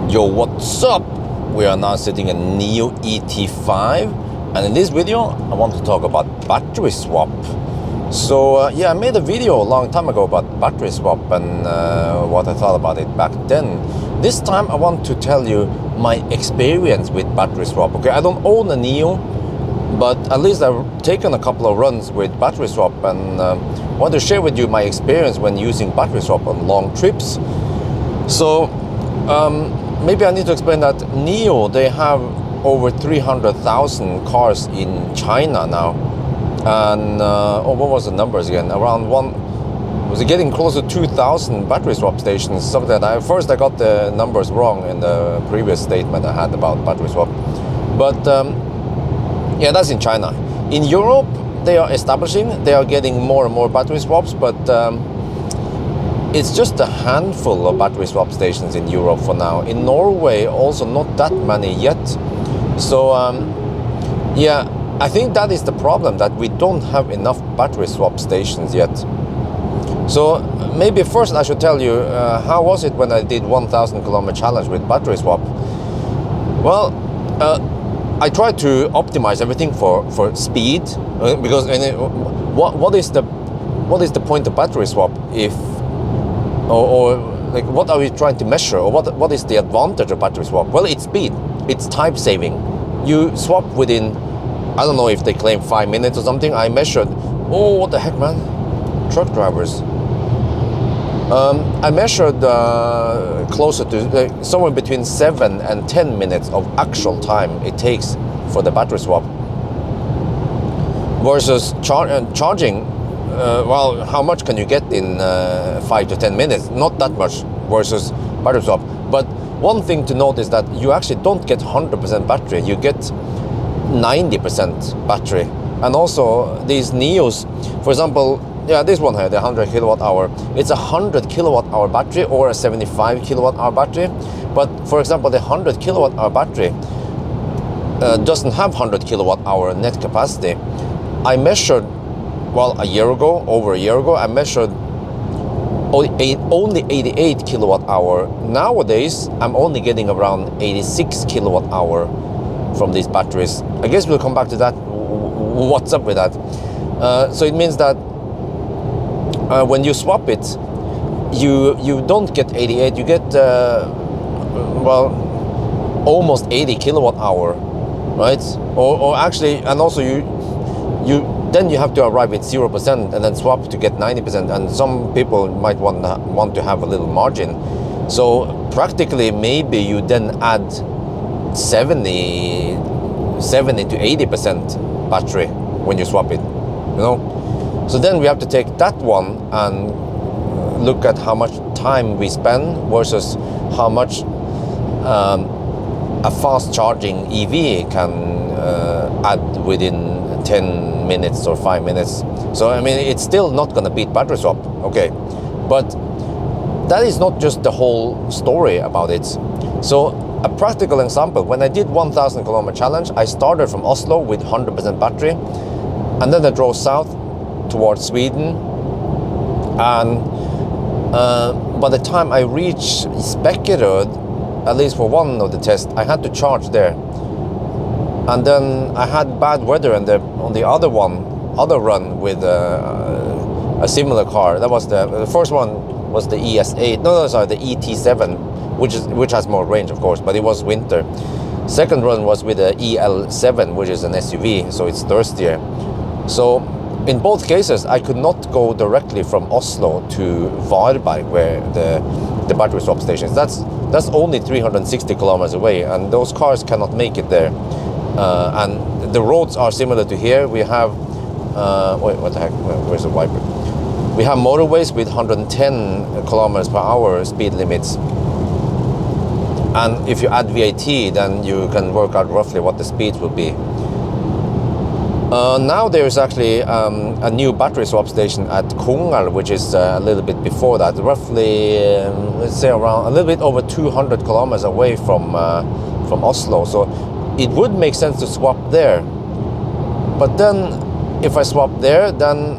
Yo, what's up? We are now sitting in NIO ET5, and in this video I want to talk about battery swap. So yeah, I made a video a long time ago about battery swap and what I thought about it back then. This time I want to tell you my experience with battery swap. Okay, I don't own a NIO, but at least I've taken a couple of runs with battery swap and want to share with you my experience when using battery swap on long trips. So maybe I need to explain that NIO, they have over 300,000 cars in China now. And what was the numbers again? Around was it getting close to 2,000 battery swap stations, something like that. First I got the numbers wrong in the previous statement I had about battery swap. But yeah, that's in China. In Europe, they are getting more and more battery swaps, but it's just a handful of battery swap stations in Europe for now. In Norway, also not that many yet. So yeah, I think that is the problem, that we don't have enough battery swap stations yet. So maybe first I should tell you how was it when I did 1,000 kilometer challenge with battery swap. Well, I tried to optimize everything for speed, because what is the point of battery swap if or like what are we trying to measure, or what is the advantage of battery swap? Well, it's speed, it's time saving. You swap within, I don't know if they claim 5 minutes or something. I measured, oh what the heck man, truck drivers. I measured closer to somewhere between 7 and 10 minutes of actual time it takes for the battery swap versus charging. Well, how much can you get in 5 to 10 minutes? Not that much versus battery swap. But one thing to note is that you actually don't get 100% battery, you get 90% battery. And also these NIOs, for example, yeah, this one here, the 100 kilowatt hour, it's a 100 kilowatt hour battery or a 75 kilowatt hour battery. But for example, the 100 kilowatt hour battery doesn't have 100 kilowatt hour net capacity. I measured, well, over a year ago, I measured only 88 kilowatt hour. Nowadays, I'm only getting around 86 kilowatt hour from these batteries. I guess we'll come back to that, what's up with that. So it means that when you swap it, you don't get 88, you get, well, almost 80 kilowatt hour, right? Or actually, and also then you have to arrive at 0% and then swap to get 90%, and some people might want to have a little margin. So practically maybe you then add 70 to 80% battery when you swap it, you know. So then we have to take that one and look at how much time we spend versus how much a fast charging EV can add within 10 minutes or 5 minutes. So I mean, it's still not going to beat battery swap, okay, but that is not just the whole story about it. So a practical example, when I did 1,000 kilometer challenge, I started from Oslo with 100% battery, and then I drove south towards Sweden, and by the time I reached Spekkerød, at least for one of the tests, I had to charge there. And then I had bad weather on the other run with a similar car. That was the first one was the ES8. The ET7, which has more range, of course, but it was winter. Second run was with the EL7, which is an SUV, so it's thirstier. So in both cases, I could not go directly from Oslo to Varberg, where the battery swap station is. That's only 360 kilometers away, and those cars cannot make it there. And the roads are similar to here. We have, wait, what the heck, where's the wiper? We have motorways with 110 kilometers per hour speed limits. And if you add VAT, then you can work out roughly what the speeds will be. Now there's actually a new battery swap station at Kongal, which is a little bit before that, roughly, let's say around a little bit over 200 kilometers away from Oslo. So it would make sense to swap there. But then if I swap there, then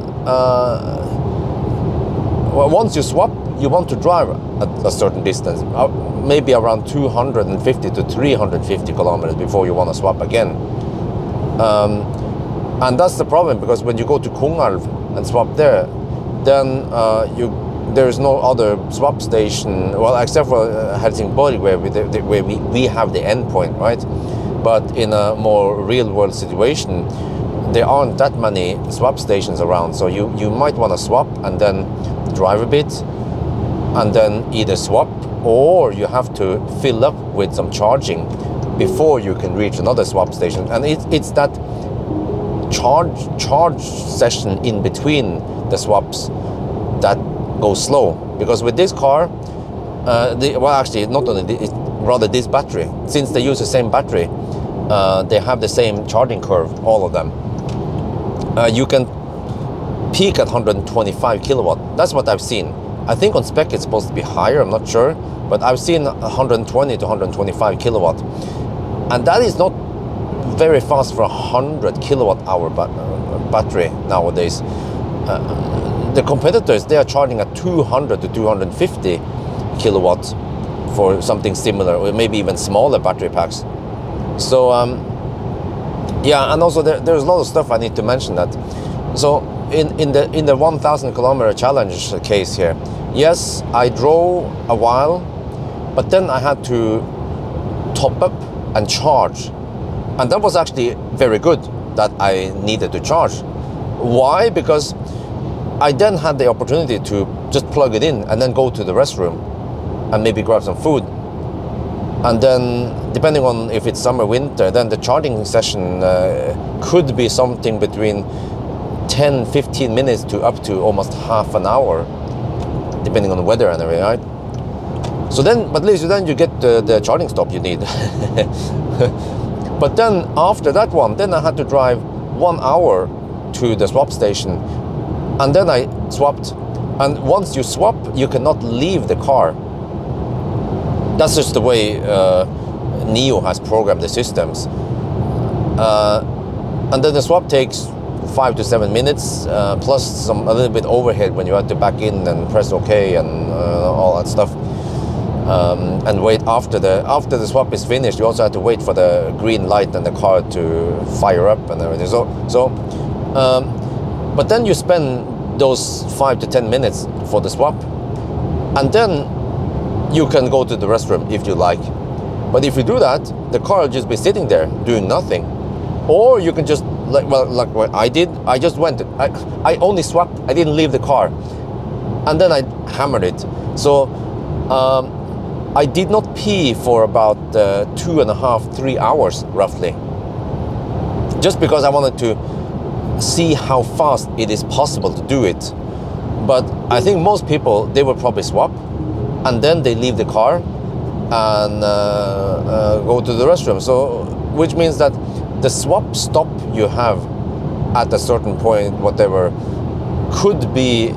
well, once you swap, you want to drive a certain distance, maybe around 250 to 350 kilometers before you want to swap again. And that's the problem, because when you go to Kongalv and swap there, then there's no other swap station, well, except for Helsingborg, where we have the endpoint, right? But in a more real-world situation, there aren't that many swap stations around, so you might want to swap and then drive a bit, and then either swap, or you have to fill up with some charging before you can reach another swap station. And it's that charge session in between the swaps that goes slow, because with this car, well, actually not only rather this battery, since they use the same battery, they have the same charging curve, all of them. You can peak at 125 kilowatt. That's what I've seen. I think on spec it's supposed to be higher, I'm not sure, but I've seen 120 to 125 kilowatt, and that is not very fast for a 100 kilowatt hour battery nowadays. The competitors, they are charging at 200 to 250 kilowatts for something similar, or maybe even smaller battery packs. So yeah, and also there's a lot of stuff I need to mention. That so in the 1,000 kilometer challenge case here, yes, I drove a while, but then I had to top up and charge, and that was actually very good that I needed to charge. Why? Because I then had the opportunity to just plug it in and then go to the restroom and maybe grab some food. And then, depending on if it's summer, winter, then the charging session could be something between 10-15 minutes to up to almost half an hour, depending on the weather and everything, right? So then, but at least then you get the charging stop you need. But then after that one, then I had to drive 1 hour to the swap station, and then I swapped. And once you swap, you cannot leave the car. That's just the way NIO has programmed the systems. And then the swap takes 5 to 7 minutes, plus a little bit overhead when you have to back in and press OK and all that stuff. And wait after the swap is finished. You also have to wait for the green light and the car to fire up and everything. But then you spend those 5 to 10 minutes for the swap, and then you can go to the restroom if you like. But if you do that, the car will just be sitting there doing nothing. Or you can just, like what I did, I just went. I only swapped, I didn't leave the car. And then I hammered it. So I did not pee for about 2.5-3 hours roughly. Just because I wanted to see how fast it is possible to do it. But I think most people, they will probably swap, and then they leave the car and go to the restroom. So, which means that the swap stop you have at a certain point, whatever, could be,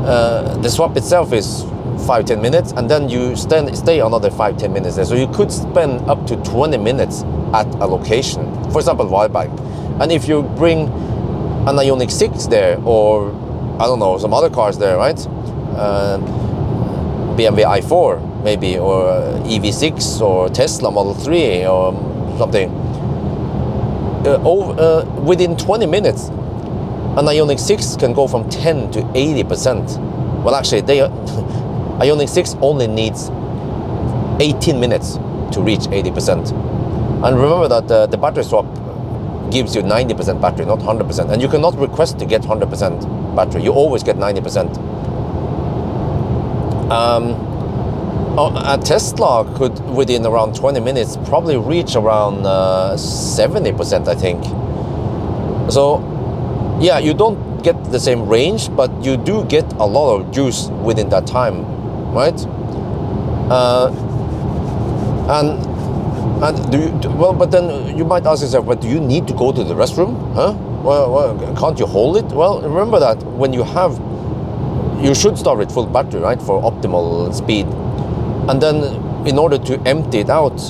the swap itself is 5-10 minutes, and then you stay another 5-10 minutes there. So you could spend up to 20 minutes at a location, for example, Varberg. And if you bring an Ioniq 6 there, or I don't know, some other cars there, right? BMW i4 maybe, or EV6 or Tesla Model 3 or something. Within 20 minutes, an Ioniq 6 can go from 10 to 80%. Well, actually, Ioniq 6 only needs 18 minutes to reach 80%. And remember that the battery swap gives you 90% battery, not 100%. And you cannot request to get 100% battery. You always get 90%. A Tesla could, within around 20 minutes, probably reach around 70%, I think. So, yeah, you don't get the same range, but you do get a lot of juice within that time, right? And do you, well, but then you might ask yourself, but do you need to go to the restroom? Huh? Well, can't you hold it? Well, remember that when you should start with full battery, right, for optimal speed. And then in order to empty it out,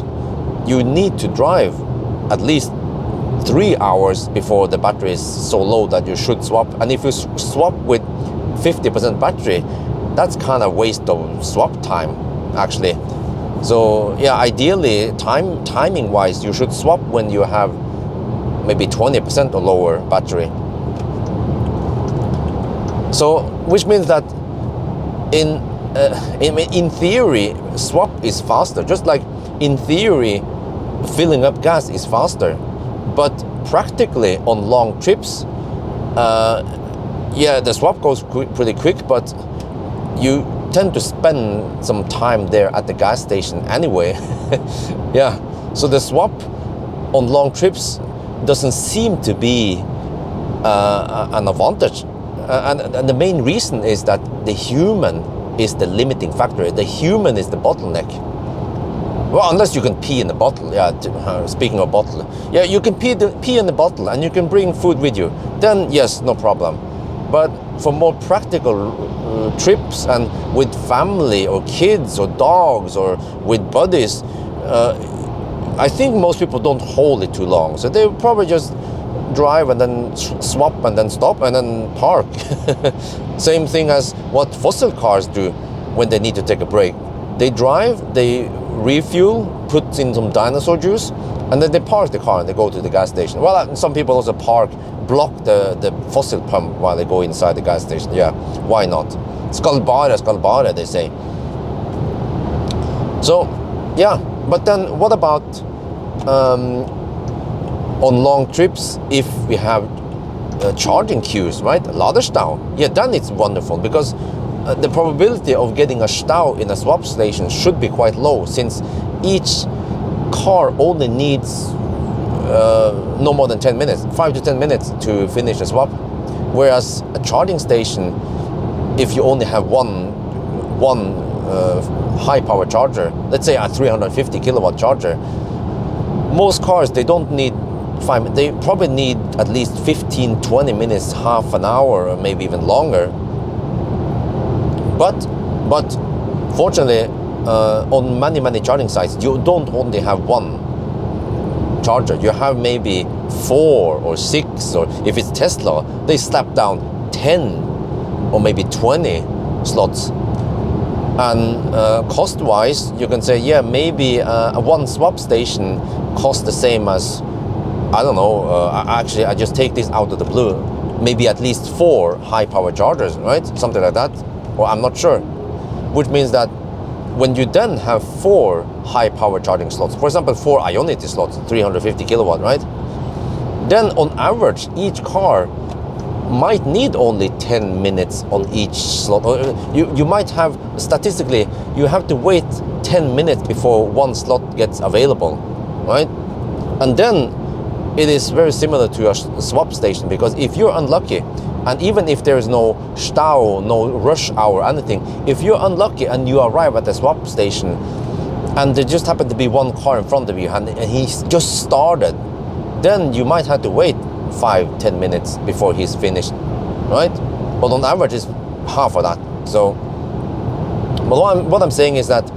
you need to drive at least 3 hours before the battery is so low that you should swap. And if you swap with 50% battery, that's kind of waste of swap time, actually. So yeah, ideally, timing wise, you should swap when you have maybe 20% or lower battery. So, which means that in theory, swap is faster. Just like in theory, filling up gas is faster, but practically on long trips, yeah, the swap goes pretty quick, but you tend to spend some time there at the gas station anyway. Yeah, so the swap on long trips doesn't seem to be an advantage, and the main reason is that the human is the limiting factor. The human is the bottleneck. Well, unless you can pee in the bottle. Yeah, speaking of bottle, yeah, you can pee in the bottle and you can bring food with you. Then yes, no problem. But for more practical trips and with family or kids or dogs or with buddies, I think most people don't hold it too long. So they probably just drive and then swap and then stop and then park. Same thing as what fossil cars do when they need to take a break. They drive, they refuel, put in some dinosaur juice, and then they park the car and they go to the gas station. Well, some people also block the fossil pump while they go inside the gas station. Yeah, why not? Skal bare, they say. So, yeah, but then what about on long trips if we have charging queues, right? Laderstau. Yeah, then it's wonderful because the probability of getting a stau in a swap station should be quite low, since each car only needs no more than 10 minutes, 5 to 10 minutes to finish a swap. Whereas a charging station, if you only have one high power charger, let's say a 350 kilowatt charger, most cars, they don't need they probably need at least 15-20 minutes, half an hour, or maybe even longer. But fortunately, on many charging sites, you don't only have one charger. You have maybe 4 or 6, or if it's Tesla, they slap down 10 or maybe 20 slots. And cost-wise, you can say, yeah, maybe one swap station costs the same as, I don't know, actually I just take this out of the blue, maybe at least 4 high-power chargers, right? Something like that, or I'm not sure. Which means that when you then have 4 high-power charging slots, for example, 4 Ioniq slots, 350 kilowatt, right? Then on average, each car might need only 10 minutes on each slot. You might have, statistically, you have to wait 10 minutes before one slot gets available, right? And then it is very similar to a swap station, because if you're unlucky, and even if there is no stau, no rush hour, anything, if you're unlucky and you arrive at the swap station and there just happened to be one car in front of you and he's just started, then you might have to wait 5-10 minutes before he's finished, right? But on average, it's half of that. So, but what I'm saying is that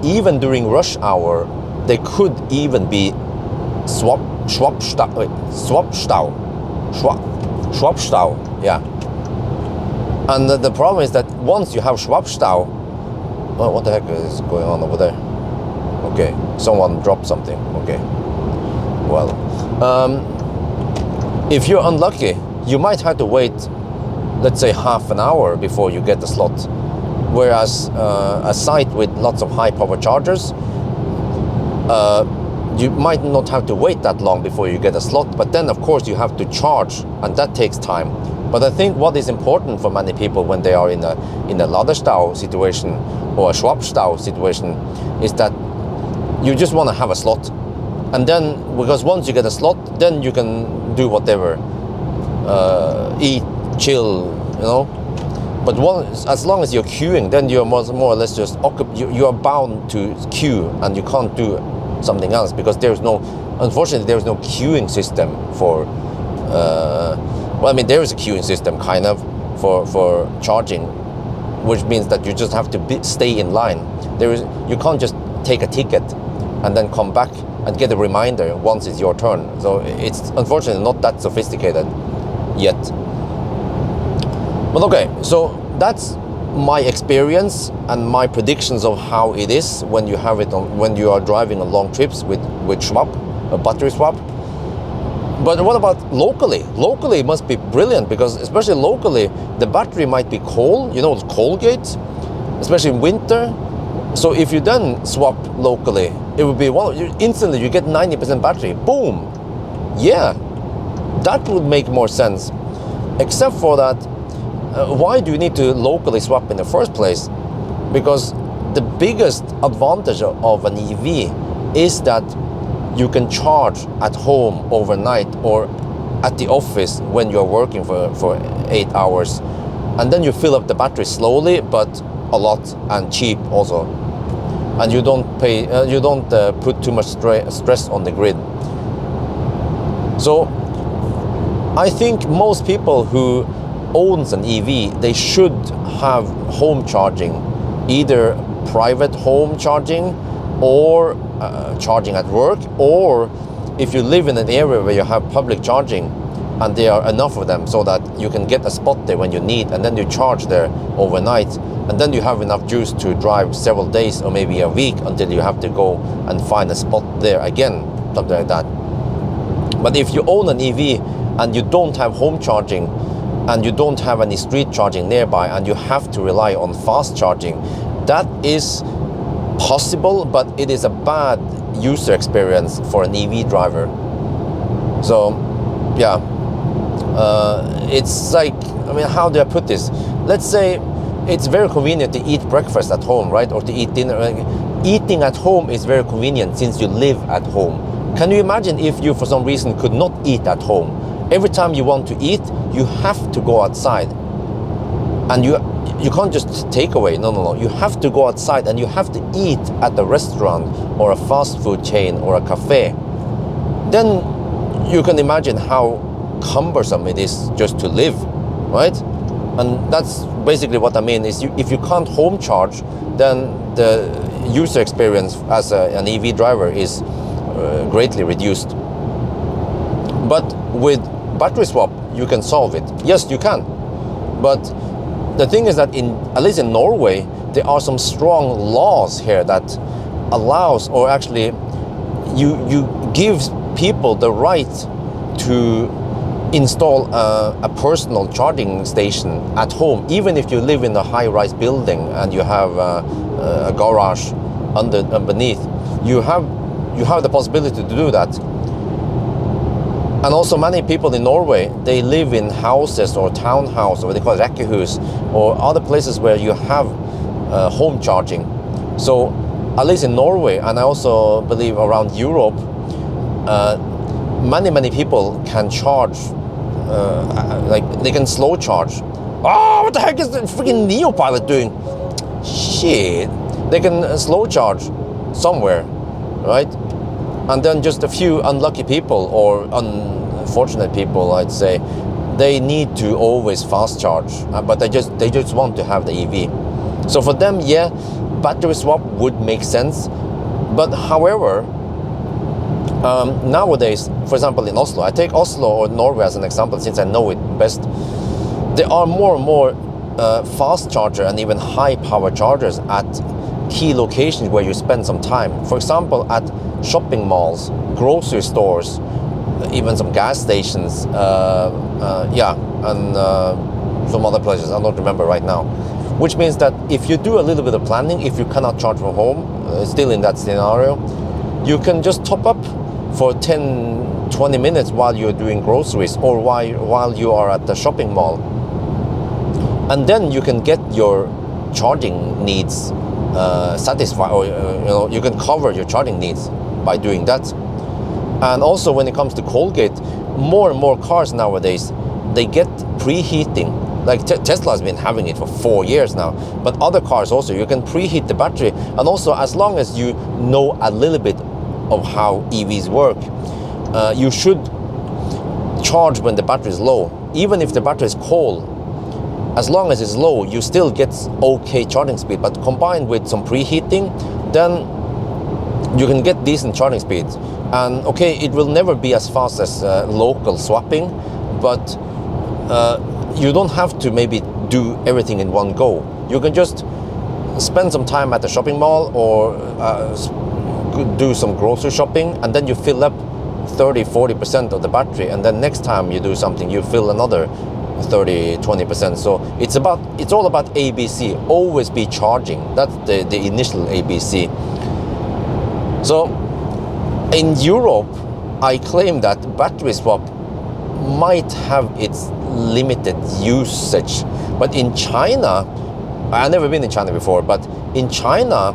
even during rush hour, there could even be swap stau, yeah. And the problem is that once you have swap stau, well, what the heck is going on over there? Okay, someone dropped something. Okay, well, if you're unlucky, you might have to wait, let's say, half an hour before you get the slot. Whereas a site with lots of high power chargers, you might not have to wait that long before you get a slot, but then of course you have to charge, and that takes time. But I think what is important for many people when they are in a Laderstau situation or a Schwabstau situation is that you just want to have a slot. And then, because once you get a slot, then you can do whatever, eat, chill, you know. But as long as you're queuing, then you're more or less just you are bound to queue, and you can't do something else, because unfortunately there is no queuing system for, well, I mean, there is a queuing system kind of for charging, which means that you just have to stay in line. You can't just take a ticket and then come back and get a reminder once it's your turn. So it's unfortunately not that sophisticated yet. But okay, so that's my experience and my predictions of how it is when you have it on, when you are driving on long trips with swap, a battery swap. But what about locally? Locally it must be brilliant, because especially locally the battery might be cold, you know, it's cold gate, especially in winter. So if you then swap locally, it would be instantly you get 90% battery. Boom. Yeah, that would make more sense. Except for that, why do you need to locally swap in the first place? Because the biggest advantage of an EV is that you can charge at home overnight or at the office when you're working for 8 hours, and then you fill up the battery slowly but a lot and cheap also, and you don't put too much stress on the grid. So I think most people who owns an EV, they should have home charging, either private home charging or charging at work, or if you live in an area where you have public charging and there are enough of them so that you can get a spot there when you need, and then you charge there overnight, and then you have enough juice to drive several days or maybe a week until you have to go and find a spot there again, something like that. But if you own an EV and you don't have home charging and you don't have any street charging nearby and you have to rely on fast charging, that is possible, but it is a bad user experience for an EV driver. So yeah, it's like, I mean, how do I put this? Let's say it's very convenient to eat breakfast at home, right? Or to eat dinner. Eating at home is very convenient since you live at home. Can you imagine if you for some reason could not eat at home? Every time you want to eat, you have to go outside, and you can't just take away. No. You have to go outside and you have to eat at a restaurant or a fast food chain or a cafe. Then you can imagine how cumbersome it is just to live, right? And that's basically what I mean is if you can't home charge, then the user experience as an EV driver is greatly reduced. But with battery swap, you can solve it. Yes, you can. But the thing is that at least in Norway, there are some strong laws here that allows, or actually you give people the right to install a personal charging station at home, even if you live in a high-rise building and you have a garage underneath. You have the possibility to do that. And also many people in Norway, they live in houses or townhouses, or what they call rekkehus, or other places where you have home charging. So at least in Norway, and I also believe around Europe, many people can charge, like they can slow charge. Oh, what the heck is the freaking Neopilot doing? Shit. They can slow charge somewhere, right? And then just a few unlucky people or unfortunate people, I'd say, they need to always fast charge, but they just want to have the EV. So for them, yeah, battery swap would make sense. But however, nowadays, for example, in Oslo, I take Oslo or Norway as an example since I know it best. There are more and more fast charger and even high power chargers at key locations where you spend some time. For example, at shopping malls, grocery stores, even some gas stations, and some other places I don't remember right now. Which means that if you do a little bit of planning, if you cannot charge from home, still in that scenario, you can just top up for 10-20 minutes while you're doing groceries or while you are at the shopping mall. And then you can get your charging needs satisfied, or you can cover your charging needs by doing that. And also when it comes to Colgate, more and more cars nowadays, they get preheating. Like Tesla has been having it for 4 years now, but other cars also, you can preheat the battery. And also, as long as you know a little bit of how EVs work, you should charge when the battery is low. Even if the battery is cold, as long as it's low, you still get okay charging speed. But combined with some preheating, then you can get decent charging speeds. And okay, it will never be as fast as local swapping, but you don't have to maybe do everything in one go. You can just spend some time at the shopping mall or do some grocery shopping, and then you fill up 30-40% of the battery, and then next time you do something you fill another 30-20%. So it's all about ABC. Always be charging. That's the initial ABC. So in Europe, I claim that battery swap might have its limited usage, but in China, I've never been in China before, but in China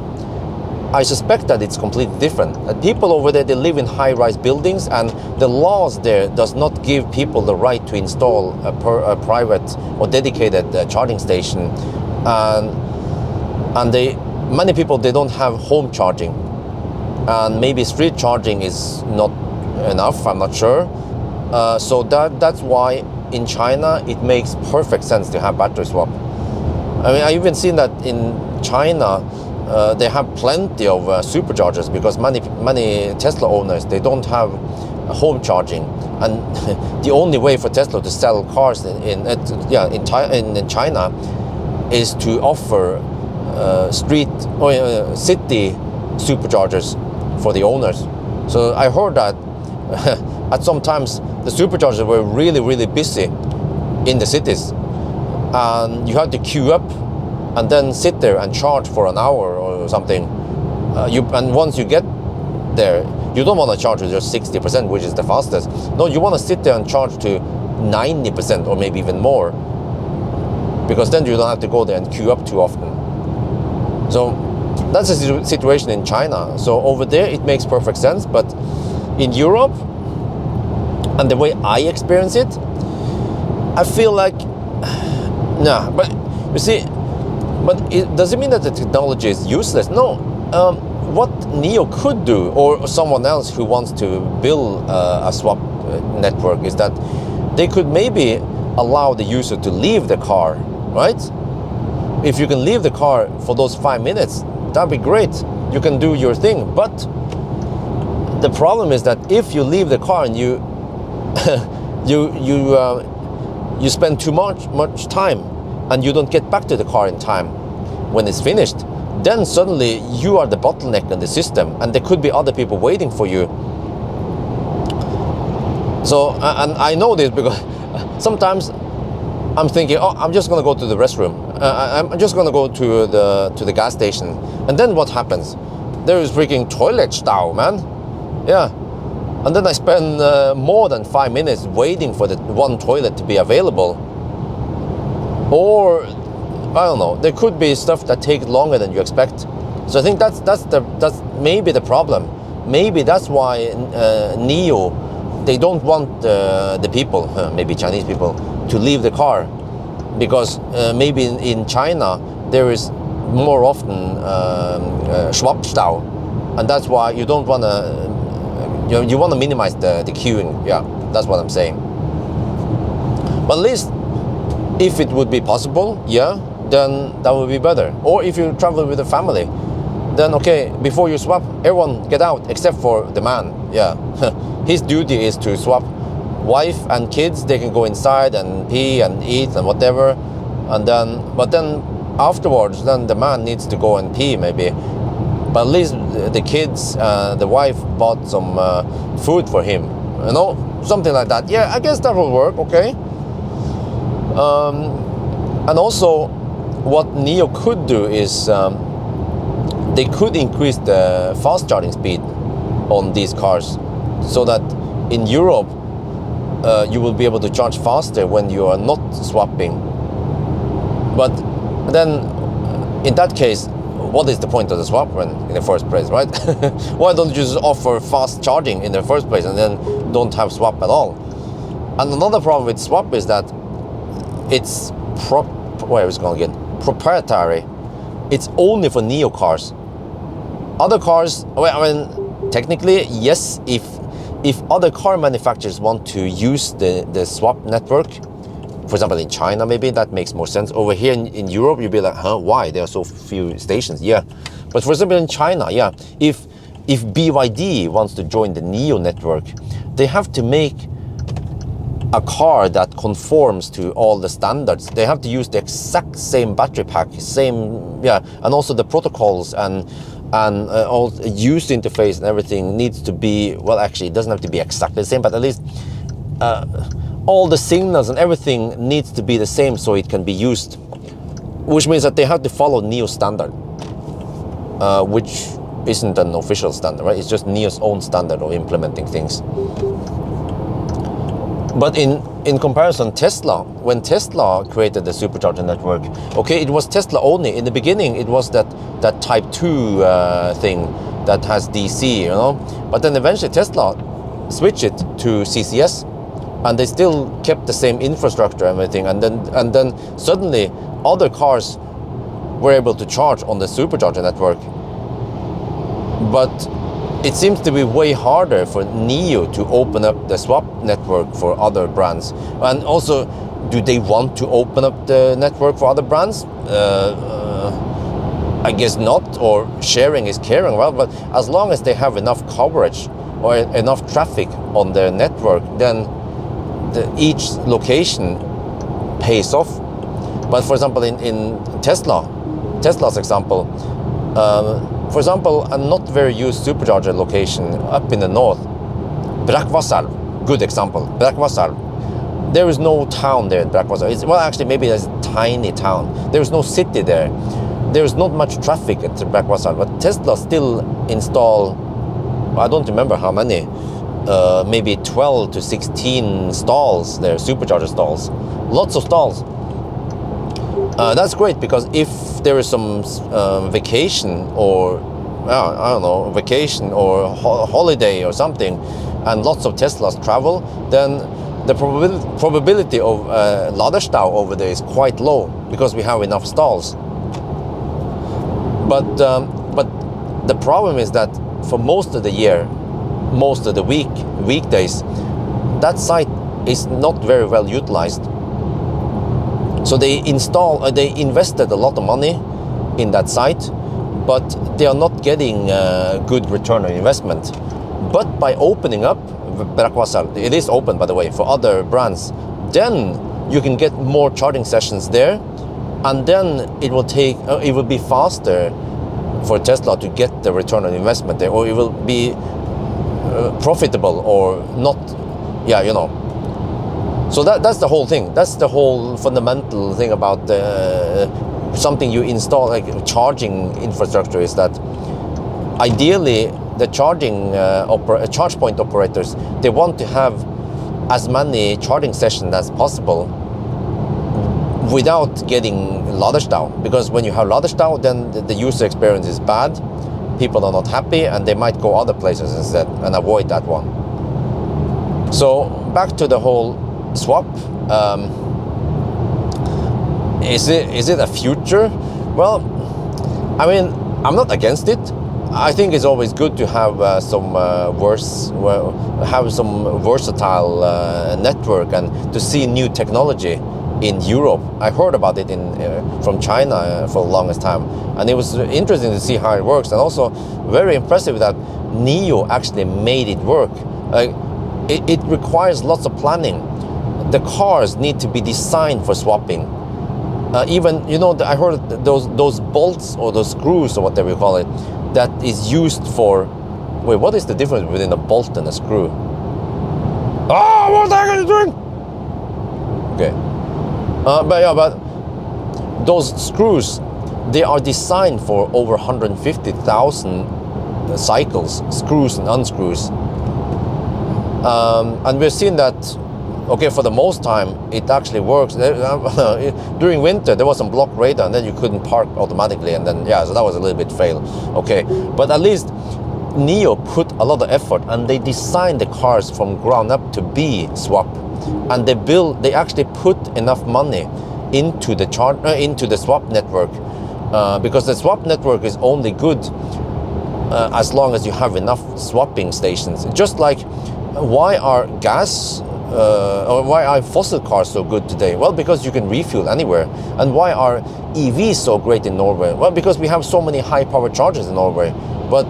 I suspect that it's completely different. People over there, they live in high-rise buildings, and the laws there does not give people the right to install a private or dedicated charging station, and many people, they don't have home charging, and maybe street charging is not enough, I'm not sure. So that's why in China it makes perfect sense to have battery swap. I mean, I even seen that in China they have plenty of superchargers, because many Tesla owners, they don't have home charging, and the only way for Tesla to sell cars in China is to offer street or city superchargers for the owners. So I heard that at some times the superchargers were really busy in the cities, and you had to queue up and then sit there and charge for an hour or something. And once you get there, you don't want to charge with just 60%, which is the fastest. No, you want to sit there and charge to 90% or maybe even more, because then you don't have to go there and queue up too often. So that's the situation in China. So over there it makes perfect sense, but in Europe, and the way I experience it, I feel like, nah, but you see, but does it mean that the technology is useless? No. What NIO could do, or someone else who wants to build a swap network, is that they could maybe allow the user to leave the car, right? If you can leave the car for those 5 minutes, that'd be great. You can do your thing. But the problem is that if you leave the car and you you spend too much time, and you don't get back to the car in time when it's finished, then suddenly you are the bottleneck in the system, and there could be other people waiting for you. So, and I know this because sometimes I'm thinking, oh, I'm just gonna go to the restroom. I'm just gonna go to the gas station, and then what happens? There is freaking toilet stau, man. Yeah, and then I spend more than 5 minutes waiting for the one toilet to be available. Or I don't know, there could be stuff that takes longer than you expect. So I think that's maybe the problem. Maybe that's why NIO, they don't want the people, maybe Chinese people, to leave the car, because maybe in China there is more often Schwabstau, and that's why you don't want to, you want to minimize the queuing. Yeah, that's what I'm saying. But at least if it would be possible, yeah, then that would be better. Or if you travel with a family, then okay, before you swap, everyone get out except for the man. Yeah, his duty is to swap. Wife and kids, they can go inside and pee and eat and whatever, and then afterwards, then the man needs to go and pee maybe. But at least the kids, the wife bought some food for him, you know, something like that. Yeah, I guess that will work. Okay. And also, what NIO could do is they could increase the fast charging speed on these cars, so that in Europe you will be able to charge faster when you are not swapping. But then, in that case, what is the point of the swap in the first place, right? Why don't you just offer fast charging in the first place and then don't have swap at all? And another problem with swap is that it's proprietary. It's only for NIO cars. Other cars, well, I mean, technically, yes, if other car manufacturers want to use the swap network, for example in China, maybe that makes more sense. Over here in Europe, you'd be like, huh, why? There are so few stations. Yeah, but for example in China, yeah, if BYD wants to join the NIO network, they have to make a car that conforms to all the standards. They have to use the exact same battery pack, and also the protocols and all user interface and everything needs to be, well, actually it doesn't have to be exactly the same, but at least all the signals and everything needs to be the same so it can be used, which means that they have to follow NIO standard, which isn't an official standard, right? It's just NIO's own standard of implementing things. But in comparison, Tesla, when Tesla created the supercharger network, okay, it was Tesla only. In the beginning, it was that Type 2 thing that has DC, you know. But then eventually Tesla switched it to CCS, and they still kept the same infrastructure and everything. And then suddenly other cars were able to charge on the supercharger network. But it seems to be way harder for NIO to open up the swap network for other brands. And also, do they want to open up the network for other brands? I guess not, or sharing is caring, well, but as long as they have enough coverage or enough traffic on their network, then each location pays off. But for example, in Tesla's example, for example, a not very used supercharger location up in the north, Brakvassal, good example, Brakvassal. There is no town there in Brakvassal. Well, actually, maybe there's a tiny town. There is no city there. There is not much traffic at Brakvassal, but Tesla still install, I don't remember how many, maybe 12 to 16 stalls there, supercharger stalls. Lots of stalls. That's great, because if there is some vacation or I don't know, vacation or holiday or something, and lots of Teslas travel, then the probability of Laderstau over there is quite low because we have enough stalls. But the problem is that for most of the year, most of the weekdays, that site is not very well utilized. So they invested a lot of money in that site, but they are not getting good return on investment. But by opening up Brakvassal, it is open by the way for other brands, then you can get more charging sessions there, and then it will be faster for Tesla to get the return on investment there, or it will be profitable or not, you know. So that's the whole thing. That's the whole fundamental thing about something you install, like charging infrastructure, is that ideally the charge point operators, they want to have as many charging sessions as possible without getting Laderstau, because when you have Laderstau, then the user experience is bad, people are not happy, and they might go other places instead and avoid that one. So back to the whole swap, is it a future? Well, I mean, I'm not against it. I think it's always good to have some versatile network and to see new technology in Europe. I heard about it from China for the longest time, and it was interesting to see how it works, and also very impressive that NIO actually made it work. It requires lots of planning. The cars need to be designed for swapping. Even, you know, I heard those bolts or those screws or whatever you call it, that is used for. Wait, what is the difference between a bolt and a screw? Oh, what the heck are you doing? Okay. But those screws, they are designed for over 150,000 cycles, screws and unscrews. And we've seen that, okay, for the most time, it actually works. During winter, there was some block radar, and then you couldn't park automatically, and then, so that was a little bit fail. Okay, but at least NIO put a lot of effort, and they designed the cars from ground up to be swap. And they actually put enough money into the swap network, because the swap network is only good as long as you have enough swapping stations. Just like, why are why are fossil cars so good today? Well, because you can refuel anywhere. And why are EVs so great in Norway? Well, because we have so many high power chargers in Norway, but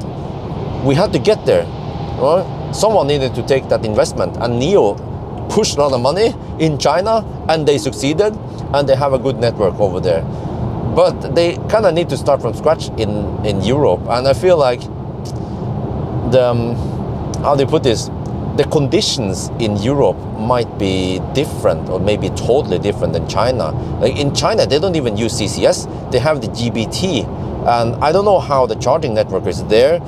we had to get there. Well, someone needed to take that investment, and NIO pushed a lot of money in China, and they succeeded, and they have a good network over there. But they kind of need to start from scratch in Europe, and I feel like how do you put this? The conditions in Europe might be different, or maybe totally different than China. Like in China, they don't even use CCS. They have the GBT, and I don't know how the charging network is there,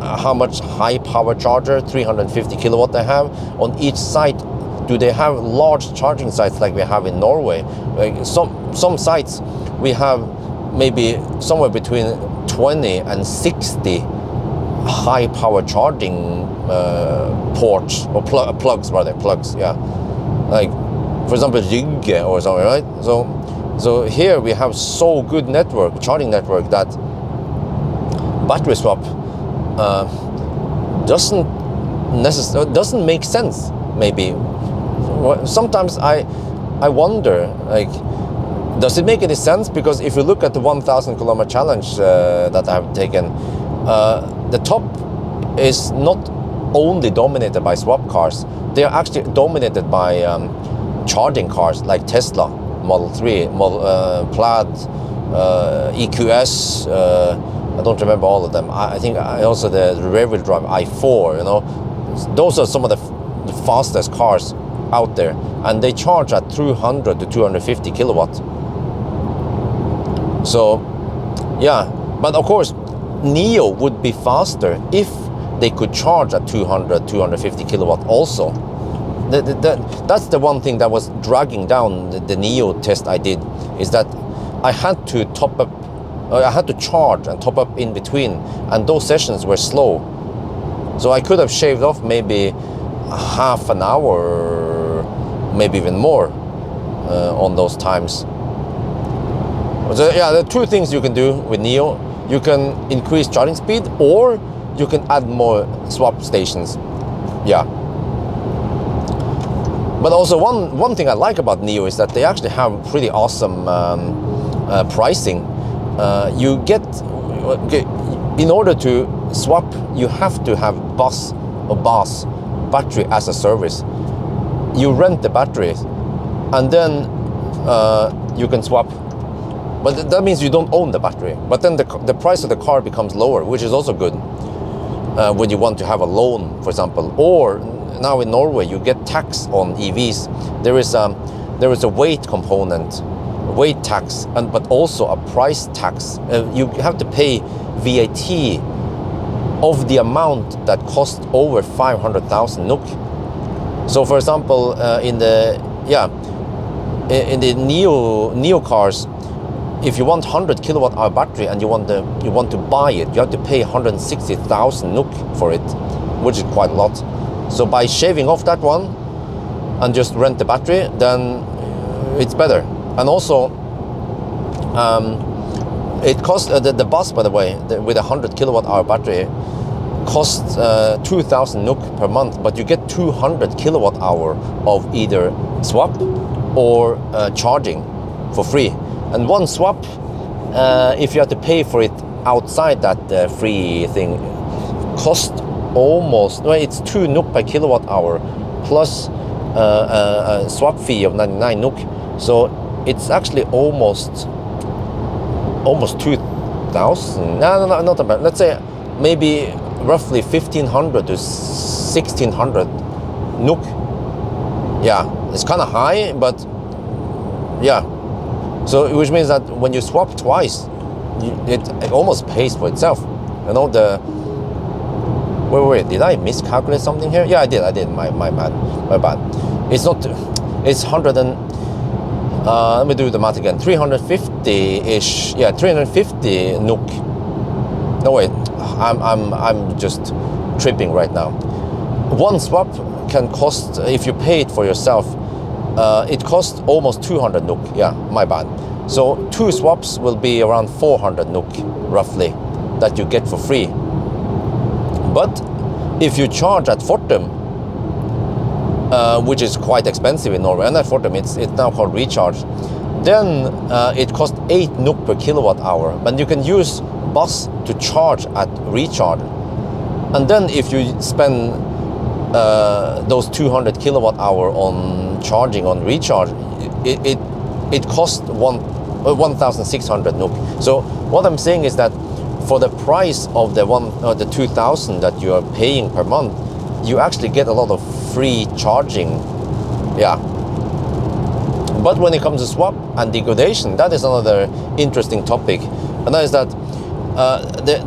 how much high power charger, 350 kilowatt they have on each site. Do they have large charging sites like we have in Norway? Like some sites we have maybe somewhere between 20 and 60 high power charging ports, or plugs, yeah. Like for example Rygge or something, right? So here we have so good charging network, that battery swap doesn't make sense. Maybe sometimes I wonder, like, does it make any sense? Because if you look at the 1,000 kilometer challenge that I have taken, the top is not only dominated by swap cars. They are actually dominated by charging cars like Tesla, Model 3, Plaid, EQS. I don't remember all of them. I think also the rear-wheel drive i4. You know, those are some of the fastest cars out there, and they charge at 200 to 250 kilowatt. So yeah, but of course Nio would be faster if they could charge at 200, 250 kilowatt also. That's the one thing that was dragging down the Nio test I did, is that I had to top up, I had to charge and top up in between, and those sessions were slow. So I could have shaved off maybe half an hour, maybe even more on those times. So yeah, there are two things you can do with Nio. You can increase charging speed, or you can add more swap stations. Yeah. But also one thing I like about Nio is that they actually have pretty awesome pricing. You get, in order to swap, you have to have BAS battery as a service. You rent the battery, and then you can swap. But that means you don't own the battery. But then the price of the car becomes lower, which is also good when you want to have a loan, for example. Or now in Norway, you get tax on EVs. There is a weight component, weight tax, but also a price tax. You have to pay VAT of the amount that costs over 500,000 NOK. So, for example, in the Nio cars, if you want 100 kilowatt hour battery and you want to buy it, you have to pay 160,000 NOK for it, which is quite a lot. So by shaving off that one and just rent the battery, then it's better. And also, it costs the bus, by the way, with a 100 kilowatt hour battery, costs 2,000 NOK per month, but you get 200 kilowatt hour of either swap or charging for free. And one swap, if you have to pay for it outside that free thing, cost almost, well, it's 2 NOK per kilowatt hour plus a swap fee of 99 NOK. So it's actually almost 2,000. No, not that bad. Let's say maybe roughly 1,500 to 1,600 NOK. Yeah, it's kind of high, but yeah. So, which means that when you swap twice, it almost pays for itself. You know, wait, did I miscalculate something here? Yeah, I did, my bad. It's not, it's 100 and, let me do the math again, 350-ish, yeah, 350 NOK. No, wait, I'm just tripping right now. One swap can cost, if you pay it for yourself, it costs almost 200 NOK. Yeah, my bad. So 2 swaps will be around 400 NOK, roughly, that you get for free. But if you charge at Fortum, which is quite expensive in Norway, and at Fortum it's now called Recharge, then it costs 8 NOK per kilowatt hour. But you can use bus to charge at Recharge. And then if you spend those 200 kilowatt hour on charging, on recharge, it cost 1,600 NOK. So what I'm saying is that for the price of the 2,000 that you are paying per month, you actually get a lot of free charging. Yeah. But when it comes to swap and degradation, that is another interesting topic, and that is that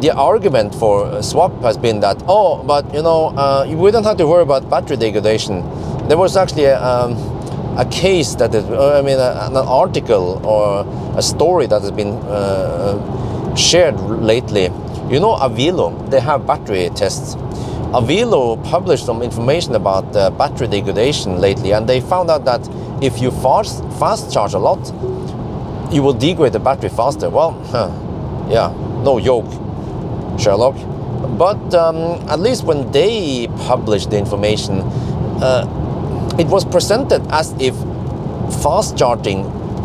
the argument for swap has been that, oh, but you know, we don't have to worry about battery degradation. There was actually a case that is, an article or a story that has been shared lately. You know, Avilo, they have battery tests. Avilo published some information about battery degradation lately, and they found out that if you fast charge a lot, you will degrade the battery faster. Well, yeah, no joke, Sherlock. But at least when they published the information, it was presented as if fast charging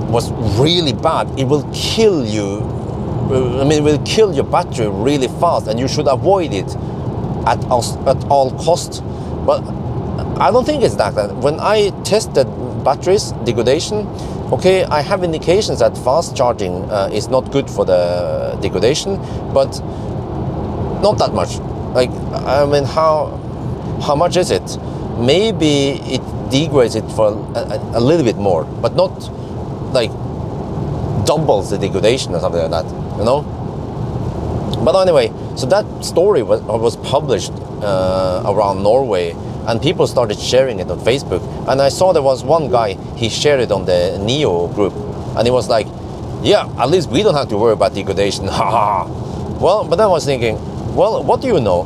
was really bad. It will kill you. It will kill your battery really fast, and you should avoid it at all costs. But I don't think it's that. When I tested batteries degradation, okay, I have indications that fast charging is not good for the degradation, but not that much. Like, I mean, how much is it? Maybe it degrades it for a little bit more, but not like doubles the degradation or something like that, you know? But anyway, so that story was published around Norway, and people started sharing it on Facebook. And I saw there was one guy, he shared it on the NIO group, and he was like, yeah, at least we don't have to worry about degradation. Well, but then I was thinking, well, what do you know?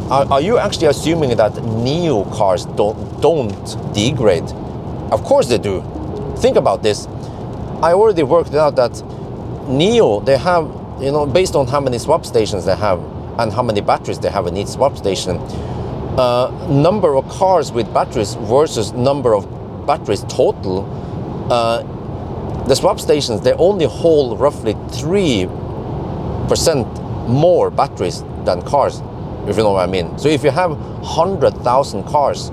Are you actually assuming that NIO cars don't degrade? Of course they do. Think about this. I already worked out that NIO, they have, you know, based on how many swap stations they have and how many batteries they have in each swap station, number of cars with batteries versus number of batteries total, the swap stations, they only hold roughly 3% more batteries than cars, if you know what I mean. So if you have 100,000 cars,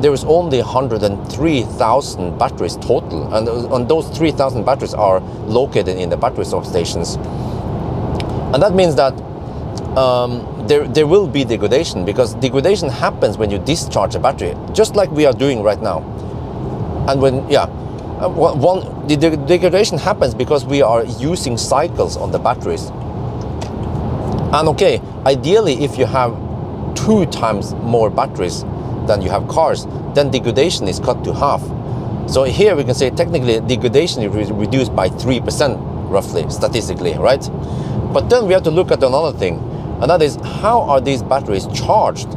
there is only 103,000 batteries total, and those 3,000 batteries are located in the battery swap stations. And that means that there will be degradation, because degradation happens when you discharge a battery, just like we are doing right now. And when, the degradation happens because we are using cycles on the batteries. And okay, ideally, if you have 2 times more batteries than you have cars, then degradation is cut to half. So here we can say technically degradation is reduced by 3%, roughly, statistically, right? But then we have to look at another thing, and that is, how are these batteries charged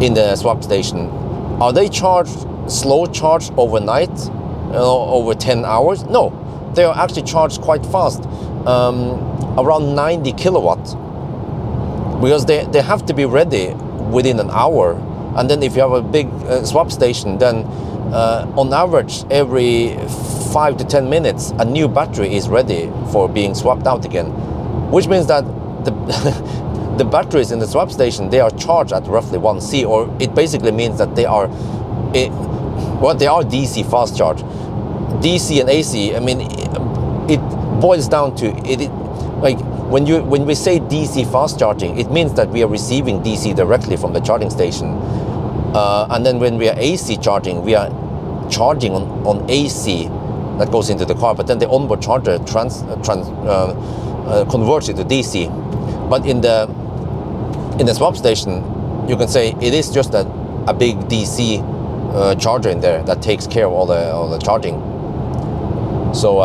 in the swap station? Are they charged, slow charged overnight, over 10 hours? No, they are actually charged quite fast, around 90 kilowatts, because they have to be ready within an hour. And then if you have a big swap station, then on average every 5 to 10 minutes a new battery is ready for being swapped out again, which means that the batteries in the swap station, they are charged at roughly 1C, or it basically means that they are DC fast charge. DC and AC, I mean, it boils down to it. Like when we say DC fast charging, it means that we are receiving DC directly from the charging station, and then when we are AC charging, we are charging on AC that goes into the car, but then the onboard charger converts it to DC. But in the swap station, you can say it is just a big DC charger in there that takes care of all the charging. So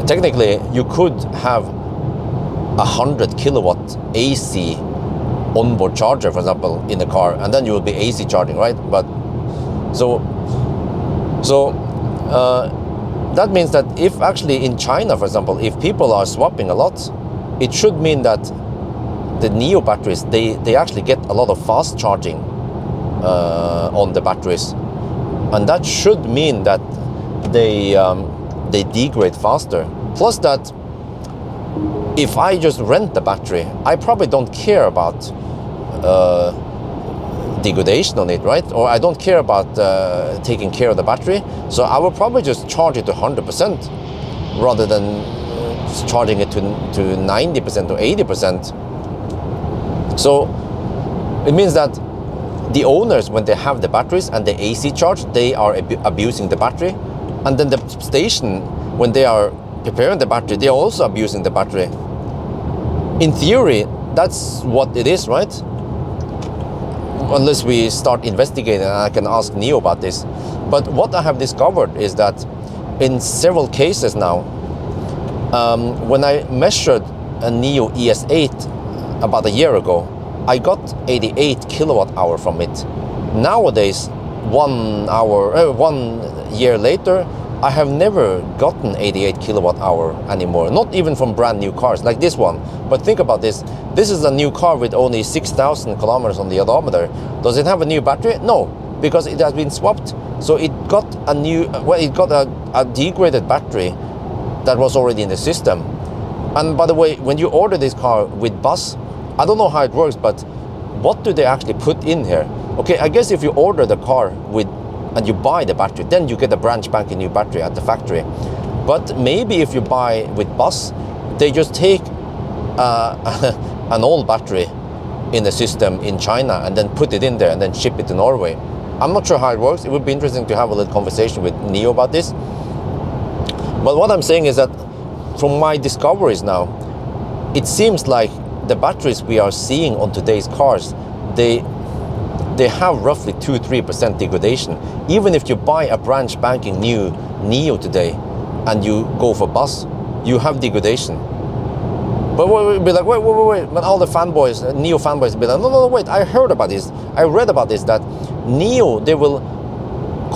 technically, you could have 100 kilowatt AC onboard charger, for example, in the car, and then you will be AC charging, right? But so that means that if actually in China, for example, if people are swapping a lot, it should mean that the NIO batteries, they actually get a lot of fast charging on the batteries, and that should mean that they degrade faster. Plus that if I just rent the battery, I probably don't care about degradation on it, right? Or I don't care about taking care of the battery, so I will probably just charge it to 100% rather than charging it to 90% or 80%. So it means that the owners, when they have the batteries and the AC charge, they are abusing the battery, and then the station, when they are preparing the battery, they are also abusing the battery. In theory, that's what it is, right? Unless we start investigating, and I can ask NIO about this. But what I have discovered is that in several cases now, when I measured a NIO ES8 about a year ago, I got 88 kilowatt hour from it. Nowadays, 1 year later, I have never gotten 88 kilowatt hour anymore, not even from brand new cars like this one. But think about this. This is a new car with only 6,000 kilometers on the odometer. Does it have a new battery? No, because it has been swapped. So it got a new, well, it got a degraded battery that was already in the system. And by the way, when you order this car with bus, I don't know how it works, but what do they actually put in here? Okay, I guess if you order the car with and you buy the battery, then you get a brand spanking new battery at the factory. But maybe if you buy with bus, they just take an old battery in the system in China and then put it in there and then ship it to Norway. I'm not sure how it works. It would be interesting to have a little conversation with NIO about this. But what I'm saying is that from my discoveries now, it seems like the batteries we are seeing on today's cars, they have roughly 2-3% degradation. Even if you buy a brand spanking new NIO today and you go for bus, you have degradation. But we'll be like, wait. But all the fanboys, NIO fanboys, will be like, no, wait. I heard about this. I read about this, that NIO, they will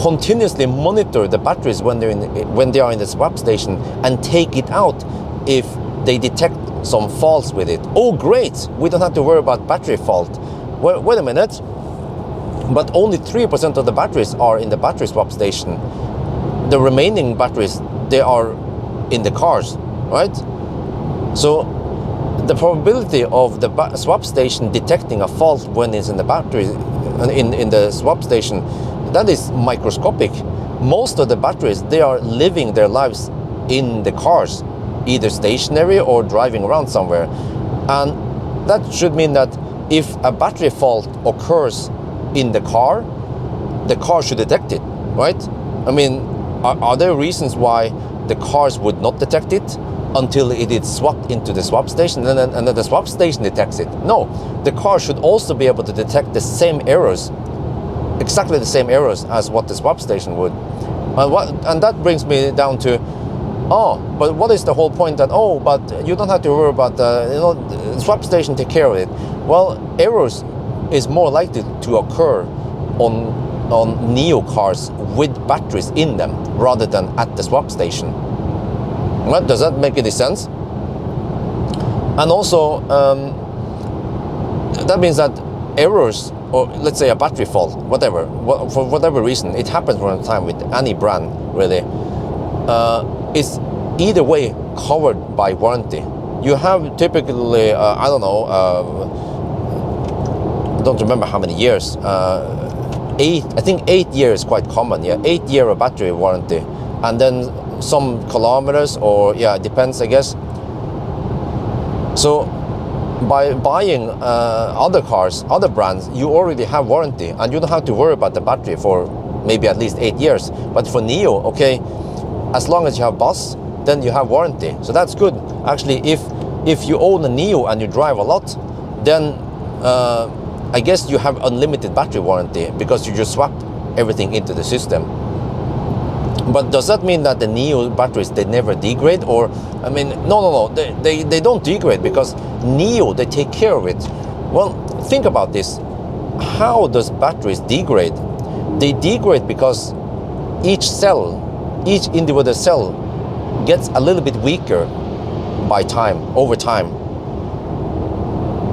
continuously monitor the batteries when they are in the swap station and take it out if they detect some faults with it. Oh, great! We don't have to worry about battery fault. Well, wait a minute. But only 3% of the batteries are in the battery swap station. The remaining batteries, they are in the cars, right? So the probability of the swap station detecting a fault when it's in the battery, in the swap station, that is microscopic. Most of the batteries, they are living their lives in the cars, either stationary or driving around somewhere. And that should mean that if a battery fault occurs in the car should detect it, right? I mean, are there reasons why the cars would not detect it until it is swapped into the swap station and then the swap station detects it? No, the car should also be able to detect the same errors, exactly the same errors as what the swap station would. And that brings me down to, but what is the whole point that, but you don't have to worry about the swap station take care of it? Well, errors is more likely to occur on NIO cars with batteries in them rather than at the swap station. Well, does that make any sense? And also, that means that errors, or let's say a battery fault, whatever, for whatever reason, it happens from time to time with any brand, really, is either way covered by warranty. You have typically, I don't remember how many years, 8 years is quite common, 8 year battery warranty, and then some kilometers, or it depends, I guess. So by buying other cars, other brands, you already have warranty and you don't have to worry about the battery for maybe at least 8 years. But for NIO, okay, as long as you have bus, then you have warranty. So that's good. Actually, if you own a NIO and you drive a lot, then I guess you have unlimited battery warranty because you just swapped everything into the system. But does that mean that the NIO batteries, they never degrade? Or, I mean, no, they don't degrade because NIO, they take care of it. Well, think about this. How does batteries degrade? They degrade because each individual cell gets a little bit weaker over time.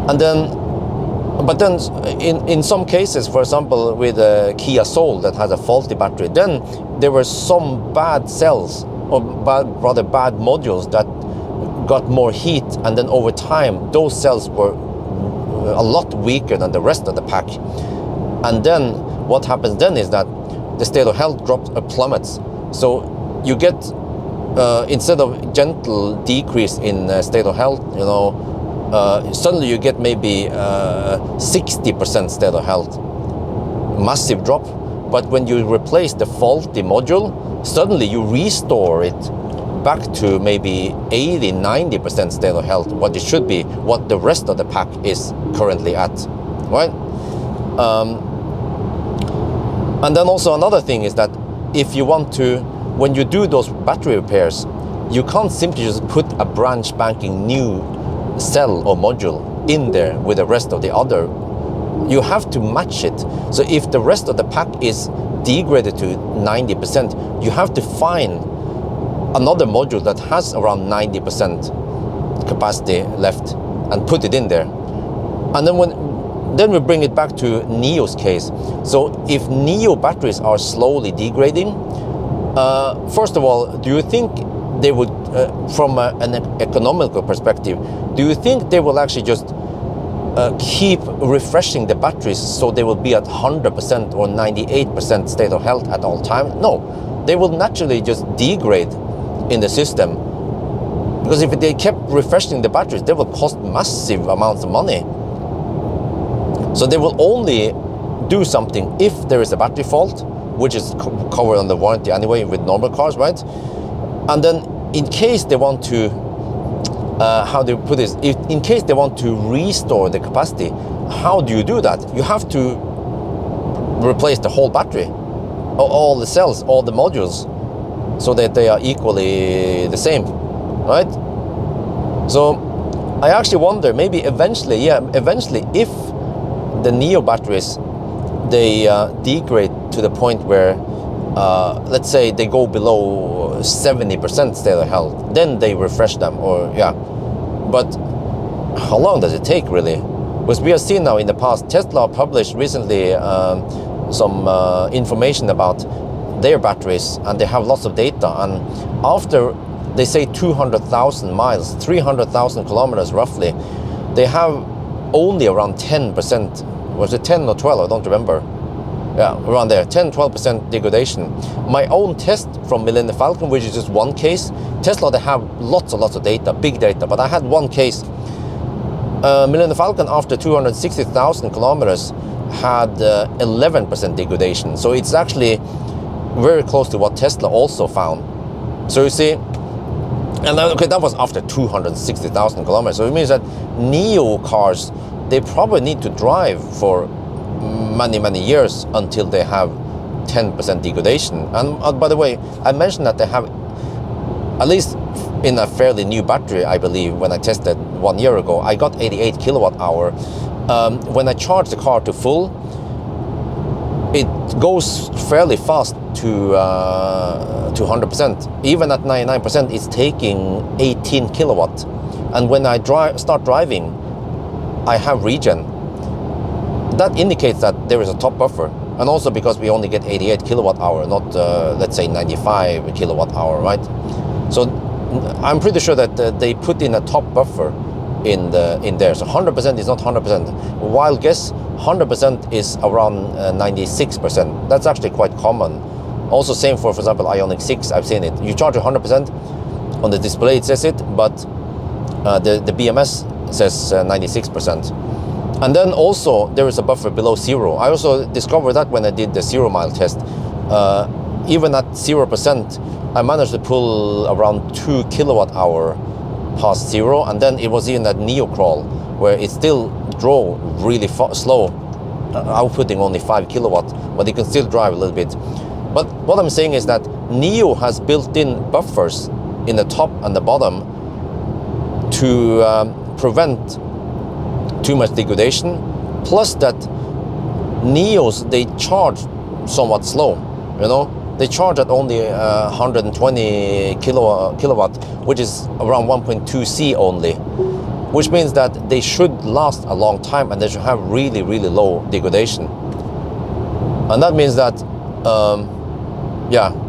And then, but then in some cases, for example, with a Kia Soul that has a faulty battery, then there were some bad cells, or rather bad modules that got more heat, and then over time, those cells were a lot weaker than the rest of the pack. And then what happens then is that the state of health drops plummets. So you get instead of gentle decrease in state of health, suddenly you get maybe 60% state of health, massive drop. But when you replace the faulty module, suddenly you restore it back to maybe 80-90% state of health, what it should be, what the rest of the pack is currently at, right? And then also another thing is that if you want to, when you do those battery repairs, you can't simply just put a brand spanking new cell or module in there with the rest of the other. You have to match it. So if the rest of the pack is degraded to 90%, you have to find another module that has around 90% capacity left and put it in there. And then we bring it back to NIO's case. So if NIO batteries are slowly degrading, first of all, do you think they would, from an economical perspective, do you think they will actually just keep refreshing the batteries so they will be at 100% or 98% state of health at all times? No, they will naturally just degrade in the system, because if they kept refreshing the batteries, they will cost massive amounts of money. So they will only do something if there is a battery fault, which is covered under warranty anyway with normal cars, right? And then in case they want to, how do you put this? In case they want to restore the capacity, how do you do that? You have to replace the whole battery, all the cells, all the modules, so that they are equally the same, right? So I actually wonder, maybe eventually if the NIO batteries, they degrade to the point where, let's say they go below 70% state of health, then they refresh them, or But how long does it take really? Because we have seen now in the past, Tesla published recently some information about their batteries, and they have lots of data, and after they say 200,000 miles, 300,000 kilometers roughly, they have only around 10%, was it 10 or 12, I don't remember, around there, 10-12% degradation. My own test from Millennium Falcon, which is just one case, Tesla, they have lots of data, big data, but I had one case. Millennium Falcon, after 260,000 kilometers, had 11% degradation. So it's actually very close to what Tesla also found. So you see, and okay, that was after 260,000 kilometers. So it means that NIO cars, they probably need to drive for many years until they have 10% degradation. And by the way, I mentioned that they have, at least in a fairly new battery, I believe, when I tested 1 year ago, I got 88 kilowatt hour. When I charge the car to full, it goes fairly fast to 100%. Even at 99%, it's taking 18 kilowatt. And when I start driving, I have regen. That indicates that there is a top buffer. And also because we only get 88 kilowatt hour, not let's say 95 kilowatt hour, right? So I'm pretty sure that they put in a top buffer in there. So 100% is not 100%. Wild guess, 100% is around 96%. That's actually quite common. Also same for example, Ioniq 6, I've seen it. You charge 100%, on the display it says it, but the BMS says 96%. And then also there is a buffer below zero. I also discovered that when I did the 0 mile test. Even at 0%, I managed to pull around 2 kilowatt hour past zero, and then it was even at NIO crawl where it still drove really slow, outputting only 5 kilowatt, but you can still drive a little bit. But what I'm saying is that NIO has built-in buffers in the top and the bottom to prevent too much degradation, plus that NIOs, they charge somewhat slow, They charge at only 120 kilowatt, which is around 1.2 C only, which means that they should last a long time and they should have really low degradation. And that means that,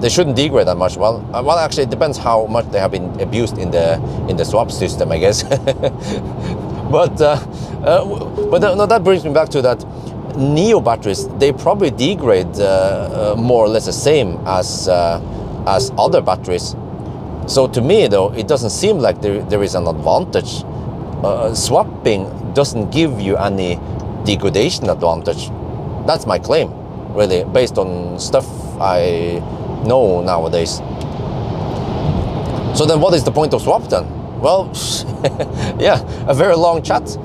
they shouldn't degrade that much. Well, actually, it depends how much they have been abused in the swap system, I guess. But no, that brings me back to that. NIO batteries, they probably degrade more or less the same as other batteries. So to me though, it doesn't seem like there is an advantage. Swapping doesn't give you any degradation advantage. That's my claim, really, based on stuff I know nowadays. So then what is the point of swap then? Well, yeah, a very long chat.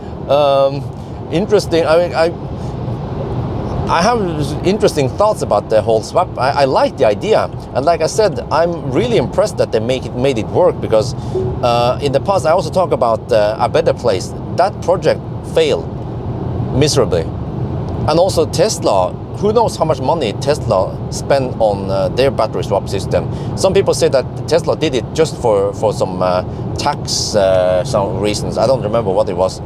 Interesting. I mean, I have interesting thoughts about the whole swap. I like the idea, and like I said, I'm really impressed that they made it work, because in the past I also talked about a better place. That project failed miserably, and also Tesla. Who knows how much money Tesla spent on their battery swap system? Some people say that Tesla did it just for some tax some reasons. I don't remember what it was,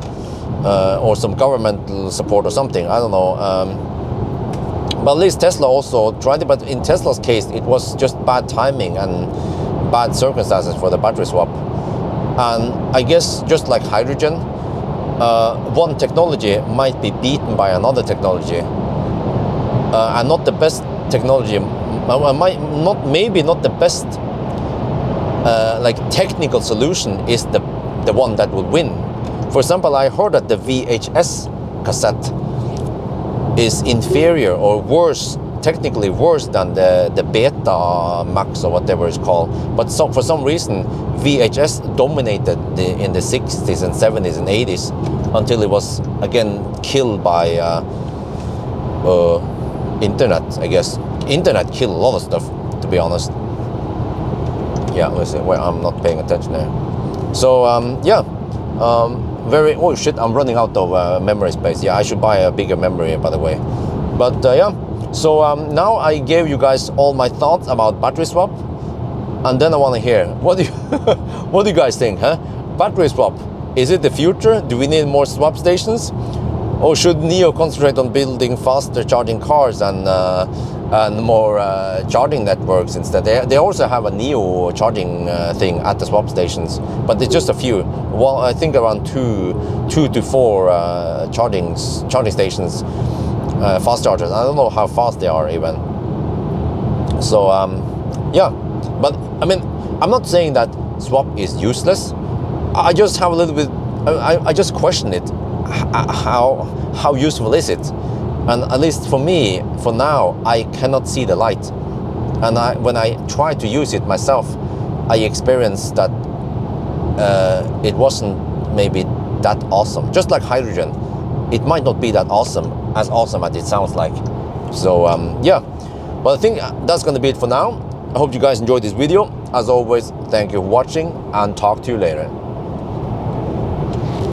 or some governmental support or something. I don't know. But at least Tesla also tried it. But in Tesla's case, it was just bad timing and bad circumstances for the battery swap. And I guess just like hydrogen, one technology might be beaten by another technology. And not the best technology, maybe not the best like technical solution is the one that would win. For example, I heard that the VHS cassette is inferior or worse, technically worse than the Beta Max or whatever it's called. But for some reason, VHS dominated in the 60s and 70s and 80s until it was again killed by internet, I guess. Internet killed a lot of stuff, to be honest. Yeah, listen, well, I'm not paying attention there. So, yeah, oh shit, I'm running out of memory space. Yeah, I should buy a bigger memory, by the way. But yeah, so now I gave you guys all my thoughts about battery swap. And then I want to hear, what do you guys think, huh? Battery swap, is it the future? Do we need more swap stations? Or should NIO concentrate on building faster charging cars and more charging networks instead? They also have a NIO charging thing at the swap stations, but it's just a few. Well, I think around two to four charging stations, fast chargers. I don't know how fast they are even. So yeah, but I mean, I'm not saying that swap is useless. I just have a little bit. I just question it. How useful is it? And at least for me, for now, I cannot see the light. And when I try to use it myself, I experienced that it wasn't maybe that awesome. Just like hydrogen, it might not be that awesome as it sounds like. So yeah, well, I think that's going to be it for now. I hope you guys enjoyed this video. As always, thank you for watching, and talk to you later.